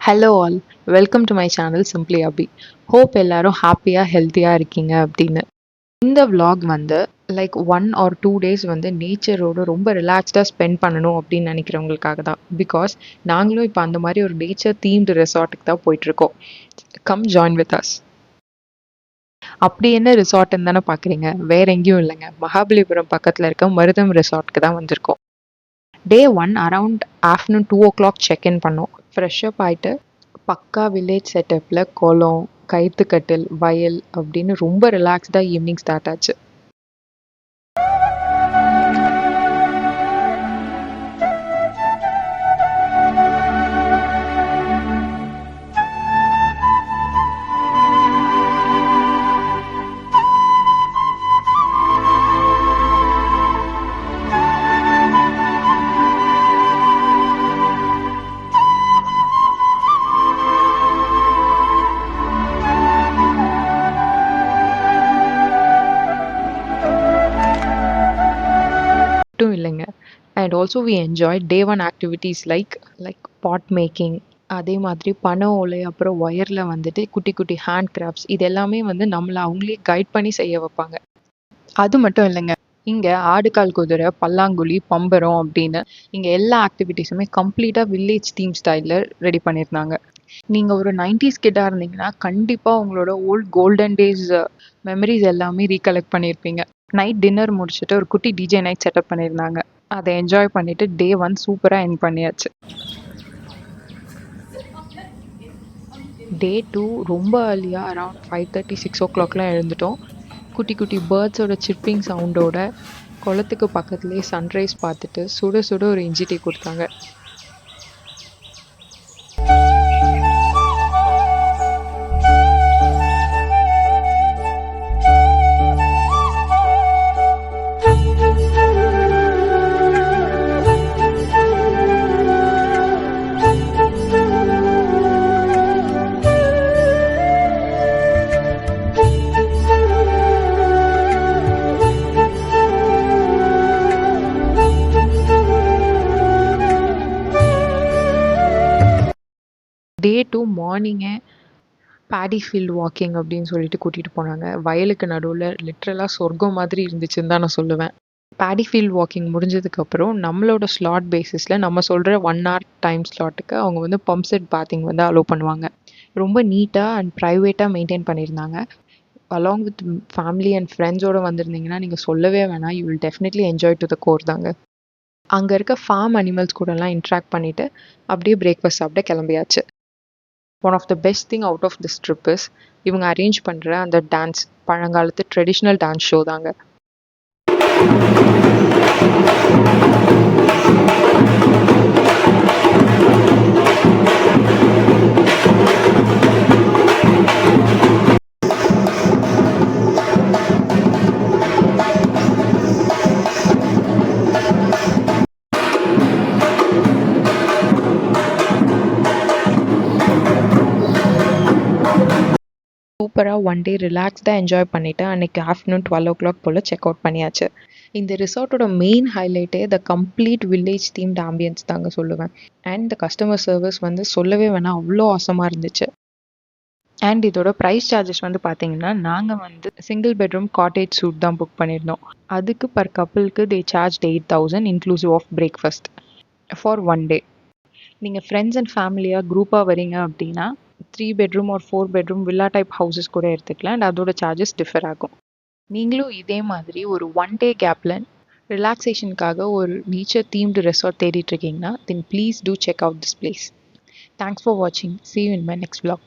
Hello all, welcome to my channel simply Abhi. Hope எல்லாரும் ஹாப்பியாக ஹெல்த்தியாக இருக்கீங்க அப்படின்னு. இந்த vlog வந்து லைக் 1 or 2 days வந்து நேச்சரோட ரொம்ப ரிலாக்ஸ்டாக ஸ்பெண்ட் பண்ணணும் அப்படின்னு நினைக்கிறவங்களுக்காக தான். பிகாஸ் நாங்களும் இப்போ அந்த மாதிரி ஒரு நேச்சர் தீம்டு ரெசார்ட்டுக்கு தான் போயிட்டுருக்கோம். Come join with us. அப்படி என்ன ரிசார்ட்னு தானே பார்க்குறீங்க? வேற எங்கேயும் இல்லைங்க, மகாபலிபுரம் பக்கத்தில் இருக்க மருதம் ரெசார்ட்க்கு தான் வந்திருக்கோம். டே 1 அரவுண்ட் ஆஃப்டர்நூன் 2 o'clock செக்இன் பண்ணோம். ஃப்ரெஷ்அப் ஆகிட்டு பக்கா வில்லேஜ் செட்டப்பில் குளம், கயிற்றுக்கட்டில், வயல் அப்படின்னு ரொம்ப ரிலாக்ஸ்டாக ஈவினிங் ஸ்டார்ட் ஆச்சு. மட்டும் இல்லைங்க, and also we enjoy day 1 activities like pot making, அதே மாதிரி பனை ஓலை, அப்புறம் ஒயரில் வந்துட்டு குட்டி குட்டி ஹேண்ட் கிராஃப்ட்ஸ், இது எல்லாமே வந்து நம்மளை அவங்களே கைட் பண்ணி செய்ய வைப்பாங்க. அது மட்டும் இல்லைங்க, இங்கே ஆடுகால் குதிரை, பல்லாங்குழி, பம்பரம் அப்படின்னு இங்கே எல்லா ஆக்டிவிட்டீஸுமே கம்ப்ளீட்டாக வில்லேஜ் தீம் ஸ்டைலில் ரெடி பண்ணியிருந்தாங்க. நீங்கள் ஒரு 90s கிட்டாக இருந்தீங்கன்னா கண்டிப்பாக உங்களோட ஓல்ட் கோல்டன் டேஸ் மெமரிஸ் எல்லாமே ரீகலெக்ட் பண்ணியிருப்பீங்க. நைட் டின்னர் முடிச்சுட்டு ஒரு குட்டி டிஜே நைட் செட்டப் பண்ணியிருந்தாங்க. அதை என்ஜாய் பண்ணிவிட்டு டே 1 சூப்பராக எண்ட் பண்ணியாச்சு. டே 2 ரொம்ப ஏர்லியாக அரவுண்ட் 5:30 6 o'clockலாம் எழுந்துட்டோம். குட்டி குட்டி பேர்ட்ஸோட சிப்பிங் சவுண்டோட குளத்துக்கு பக்கத்துலேயே சன்ரைஸ் பார்த்துட்டு சுட சுட ஒரு இஞ்சி டீ கொடுத்தாங்க. டே 2 மார்னிங்கே பேடி ஃபீல்டு வாக்கிங் அப்படின்னு சொல்லிட்டு கூட்டிகிட்டு போனாங்க. வயலுக்கு நடுவில் லிட்ரலாக சொர்க்கம் மாதிரி இருந்துச்சுன்னு தான் நான் சொல்லுவேன். பேடி ஃபீல்ட் வாக்கிங் முடிஞ்சதுக்கப்புறம் நம்மளோட ஸ்லாட் பேசிஸில் நம்ம சொல்கிற 1 hour டைம் ஸ்லாட்டுக்கு அவங்க வந்து பம்ப் செட் பாத்திங் வந்து அலோவ் பண்ணுவாங்க. ரொம்ப நீட்டாக அண்ட் ப்ரைவேட்டாக மெயின்டைன் பண்ணியிருந்தாங்க. அலாங் வித் ஃபேமிலி அண்ட் ஃப்ரெண்ட்ஸோடு வந்திருந்தீங்கன்னா நீங்கள் சொல்லவே வேணாம், you will definitely enjoy to the core தாங்க. அங்கே இருக்க ஃபார்ம் அனிமல்ஸ் கூடலாம் இன்ட்ராக்ட் பண்ணிவிட்டு அப்படியே பிரேக்ஃபாஸ்ட் சாப்பிட கிளம்பியாச்சு. One of the best thing out of this trip is இவங்க அரேஞ்ச் பண்ணுற அந்த டான்ஸ், பழங்காலத்து ட்ரெடிஷ்னல் டான்ஸ் ஷோ தாங்க. சூப்பராக 1 day ரிலாக்ஸ்டாக என்ஜாய் பண்ணிவிட்டு அன்றைக்கி ஆஃப்டர்நூன் 12 o'clock போல் செக் அவுட் பண்ணியாச்சு. இந்த ரிசார்ட்டோட மெயின் ஹைலைட்டே the complete village themed ambiance தாங்க சொல்லுவேன். அண்ட் த கஸ்டமர் சர்வீஸ் வந்து சொல்லவே வேணாம், அவ்வளோ அவசமாக இருந்துச்சு. அண்ட் இதோட ப்ரைஸ் சார்ஜஸ் வந்து பார்த்தீங்கன்னா, நாங்கள் வந்து சிங்கிள் பெட்ரூம் காட்டேஜ் சூட் தான் புக் பண்ணியிருந்தோம். அதுக்கு பர் கப்புளுக்கு they charge 8,000 inclusive of breakfast for 1 day. நீங்கள் ஃப்ரெண்ட்ஸ் அண்ட் ஃபேமிலியாக குரூப்பாக வரீங்க அப்படின்னா 3 bedroom or 4 bedroom villa type houses கூட எடுத்துக்கலாம். அண்ட் அதோட சார்ஜஸ் டிஃபர் ஆகும். நீங்களும் இதே மாதிரி ஒரு 1 day கேப்பில் ரிலாக்ஸேஷனுக்காக ஒரு நேச்சர் தீம்டு ரெசார்ட் தேடிட்டு இருக்கீங்கன்னா then please do check out this place. Thanks for வாட்சிங். See you in my next vlog.